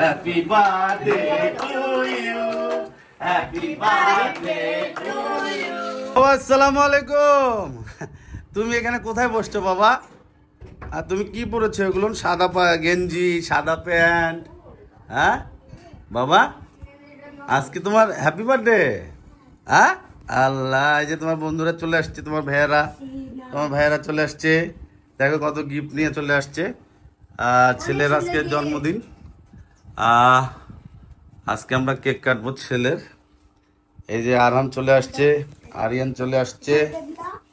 Happy birthday to you, happy birthday to you. আসসালামু আলাইকুম। তুমি এখানে কোথায় বসছো বাবা? আর তুমি কি পরেছো এগুলো? সাদা গেঞ্জি, সাদা প্যান্ট। হ্যাঁ বাবা, আজকে তোমার হ্যাপি বার্থডে। হ্যাঁ আল্লাহ, এই যে তোমার বন্ধুরা চলে আসছে, তোমার ভাইয়েরা চলে আসছে। দেখো কত গিফট নিয়ে চলে আসছে। ছেলের আজকে জন্মদিন। আজকে আমরা কেক কাটবো ছেলের। এই যে আরহাম চলে আসছে, আরিয়ান চলে আসছে।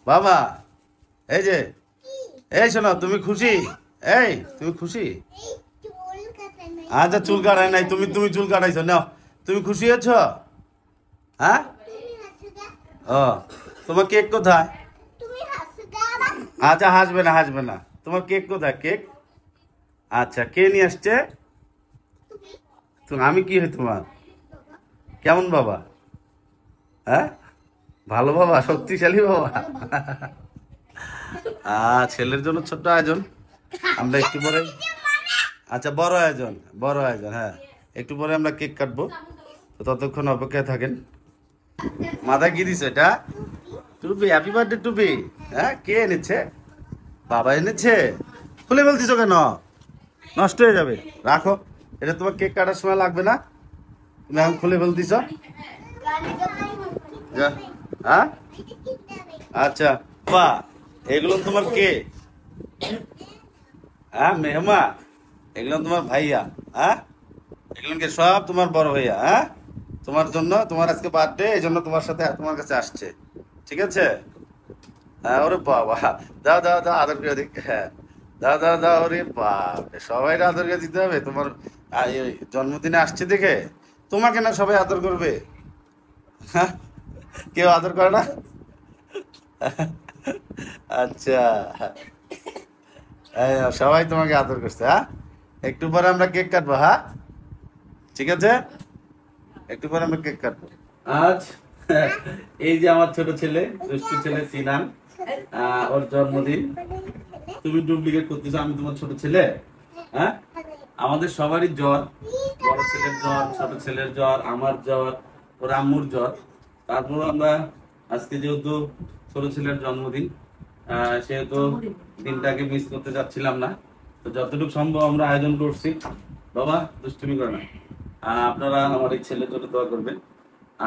বাবা এই যে, এই শোনো, তুমি খুশি? তুমি খুশি? আচ্ছা, চুল কাটাই নাই, তুমি চুল কাটাইছো। নাও, তুমি খুশি হয়েছ? হ্যাঁ, ও তোমার কেক কোথায়? আচ্ছা, হাসবে না। তোমার কেক কোথায়? কেক আচ্ছা, কে নিয়ে আসছে? আমি কি হই তোমার? কেমন বাবা? হ্যাঁ, ভালো বাবা, শক্তিশালী বাবা। ছেলের জন্য ছোট্ট আয়োজন। আমরা একটু পরে, আচ্ছা বড় আয়োজন। হ্যাঁ, একটু পরে আমরা কেক কাটবো, তো ততক্ষণ অপেক্ষায় থাকেন। মাথায় কি দিছে এটা? টুপি, হ্যাপি বার্থডে টুপি। হ্যাঁ, কে এনেছে? বাবা এনেছে। খুলে বলছিস কেন? নষ্ট হয়ে যাবে, রাখো। এটা তোমার কেক কাটার সময় লাগবে না, তুমি এখন খুলে বলতিস। হ্যাঁ, আচ্ছা বা এগুলো তোমার কে? হ্যাঁ মেহমা, এগুলো তোমার ভাইয়া। হ্যাঁ, এগুলোকে সব তোমার বড় ভাইয়া। হ্যাঁ, তোমার জন্য, তোমার আজকে বার্থডে, এই জন্য তোমার সাথে, তোমার কাছে আসছে। ঠিক আছে? হ্যাঁ, ওরে বাবা, দাও আদর করে দিক। হ্যাঁ, দাও, ওরে বাপ, সবাই আদর করে দিতে হবে তোমার জন্মদিনে আসছে দেখে। তোমাকে না সবাই আদর করবে? হ্যাঁ, কেউ আদর করে না? আচ্ছা, সবাই তোমাকে আদর করছে। হ্যাঁ, একটু পরে আমরা কেক কাটবো। হ্যাঁ, ঠিক আছে, একটু পরে আমরা কেক কাটবো। আজ এই যে আমার ছোট ছেলে, দুষ্টু ছেলে সিনান, ওর জন্মদিন। তুমি ডুপ্লিকেট করতেছো, আমি তোমার ছোট ছেলে? হ্যাঁ, আমাদের সবারই জ্বর, বড় ছেলের জ্বর, ছোট ছেলের জ্বর, আমার জ্বর, ওর আম্মুর জ্বর। তারপর আমরা আজকে যেহেতু ছোট ছেলের জন্মদিন, সেহেতু দিনটাকে মিস করতে যাচ্ছিলাম না, তো যতটুকু সম্ভব আমরা আয়োজন করছি। বাবা দুষ্টুমি করে না। আপনারা আমার এই ছেলের জন্য দোয়া করবেন।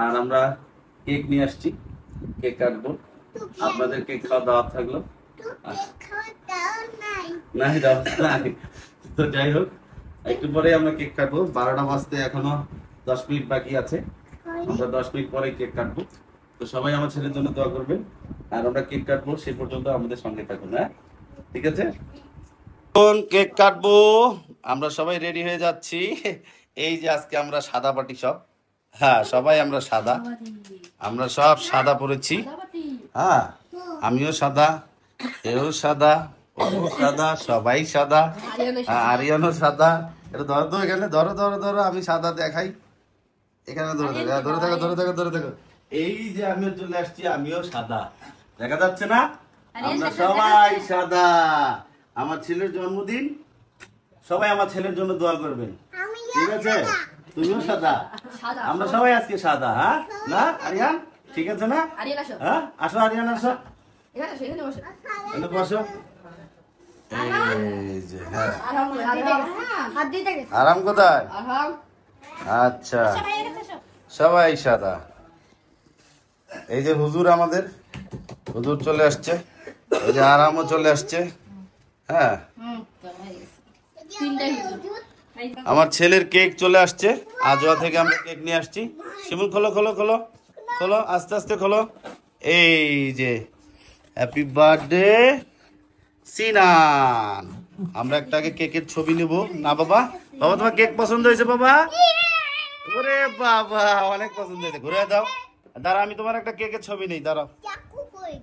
আর আমরা কেক নিয়ে আসছি, কেক কাটবো। আপনাদের কেক খাওয়া দাওয়াত থাকলো। তো যাই হোক, একটু পরে আমরা কেক কাটবো। 12টা বাজতে এখনো 10 মিনিট বাকি আছে। আমরা 10 মিনিট পরে কেক কাটবো। তো সবাই আমার ছেলের জন্য দোয়া করবেন। আর আমরা কেক কাটবো, সে পর্যন্ত আমাদের সঙ্গে থাকুন। হ্যাঁ, ঠিক আছে? কেক কাটবো, আমরা সবাই রেডি হয়ে যাচ্ছি। এই যে আজকে আমরা সাদা পাটি সব। হ্যাঁ, সবাই আমরা সাদা, আমরা সব সাদা পরেছি। হ্যাঁ, আমিও সাদা, এও সাদা, ও সাদা, সবাই সাদা। আরিয়ানও সাদা। এটা ধরো তো, এখানে ধরো, আমি সাদা দেখাই। এখানে ধরে থাকো। এই যে আমিও চলে আসছি, আমিও সাদা। দেখা যাচ্ছে না? আমরা সবাই সাদা। আমার ছেলের জন্মদিন, সবাই আমার ছেলের জন্য দোয়া করবেন। ঠিক আছে? তুমিও সাদা, আমরা সবাই আজকে সাদা। হ্যাঁ না আরিয়ান, ঠিক আছে না? হ্যাঁ, আসো আরিয়ান, আসো, বসো। এই যে, হ্যাঁ, আরাম কোথায়? আচ্ছা, সবাই সাদা। এই যে হুজুর, আমাদের হুজুর চলে আসছে। এই যে আরামও চলে আসছে। হ্যাঁ, আমার ছেলের কেক চলে আসছে। আজোয়া থেকে আমরা কেক নিয়ে আসছি। শিমুল খোলো, আস্তে খোলো। এই যে হ্যাপি বার্থডে সিনান। আমরা একটা আগে কেকের ছবি নেব না বাবা? তোমার কেক পছন্দ হয়েছে বাবা? ওরে বাবা, অনেক পছন্দ হয়েছে। ঘুরে দাঁড়াও, আমি তোমার একটা কেকের ছবি নেই। দাঁড়াও,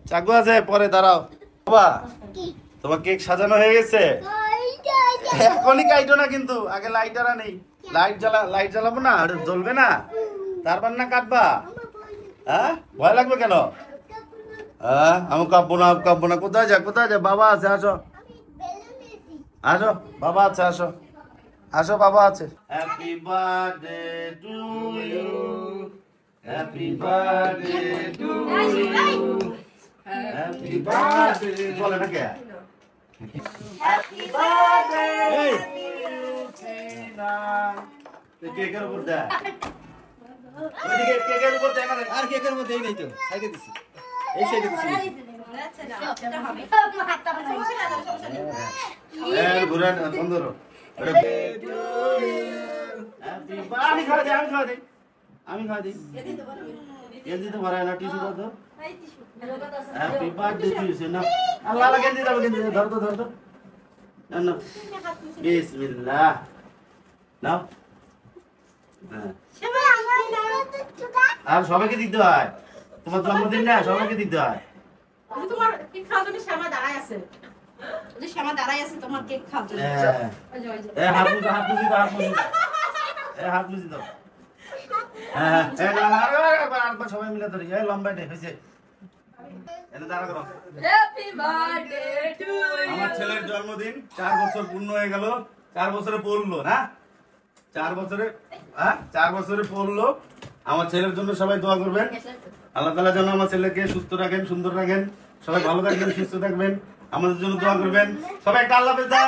চাকু আছে, পরে দাঁড়াও। বাবা, তোমার কেক সাজানো হয়ে গেছে? এখনই কাইটো না কিন্তু, আগে লাইটারা নেই। লাইট জ্বালাবো না, জ্বলবে না, তারপর না কাটবা। হ্যাঁ, ভয় লাগবে কেন? হ্যাঁ, আমি কাঁপবো না। কোথায় যা বাবা আছে, আসো। আসো বাবা আছে, আসো আসো বাবা আছে। Happy birthday to you, happy birthday to you, happy birthday. বলে না কে? Happy birthday Tina. কেকের উপর দে, ওইদিকে কেকের উপর দে। আর কেকের মধ্যে এই নেই তো, সাইডে দিছি, এই সাইডে দিছি। ঘুরে বন্ধ করো। আমি খাওয়া দিই, আমি খাওয়া দিই, আমি খাওয়া দিই। গেঞ্জি তো ভরায় না, টিস্যু দাও তো। হ্যাপি বার্থডে টু ইউ না। আল্লাহ আল্লাহ, গেঞ্জি দাও, গেঞ্জি দাও, ধর তো ধর তো। না বিসমিল্লাহ নাও। হ্যাঁ, আর সবাইকে দিতে হয়, তোমার জন্মদিন না, সবাইকে দিতে হয়। তোমার কেক খাওয়ার জন্য শ্যামা দাঁড়ায় আছে, যে শ্যামা দাঁড়ায় আছে তোমার কেক খাওয়ার জন্য। হাত মুছি দাও, হাত মুছি দাও, হাত মুছি দাও, হাত মুছি দাও। হ্যাঁ আরেকবার সবাই মিলে ধরি। লম্বা ডে হয়েছে, এটা দাঁড়া করো। হ্যাপি বার্থডে টু আমার ছেলের জন্মদিন 4 বছর পূর্ণ হয়ে গেল। 4 বছরে পড়লো না, 4 বছরে, হ্যাঁ 4 বছরে পড়লো। আমার ছেলের জন্য সবাই দোয়া করবেন। আল্লাহ তাআলা যেন আমার ছেলেকে সুস্থ রাখেন, সুন্দর রাখেন। সবাই ভালো থাকবেন, সুস্থ থাকবেন, আমাদের জন্য দোয়া করবেন। সবাই একটা আল্লাহ হাফেজ দাও।